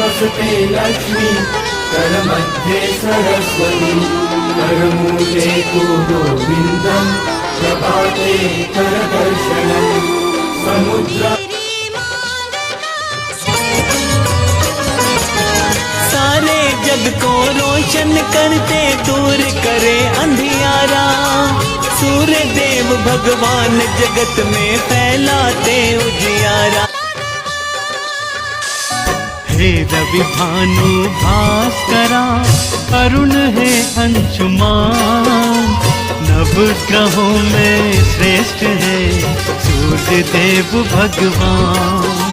वसते लक्ष्मी कर मध्ये सरस्वती करमूले तु गोविन्दं प्रभाते कर दर्शनम् समुद्र सारे जग को रोशन करते दूर करे अंधियारा सूर्य देव भगवान जगत में फैलाते उजियारा हे रवि भानु भास्करा अरुण है अंशुमान नव ग्रहों में श्रेष्ठ है सूर्य देव भगवान।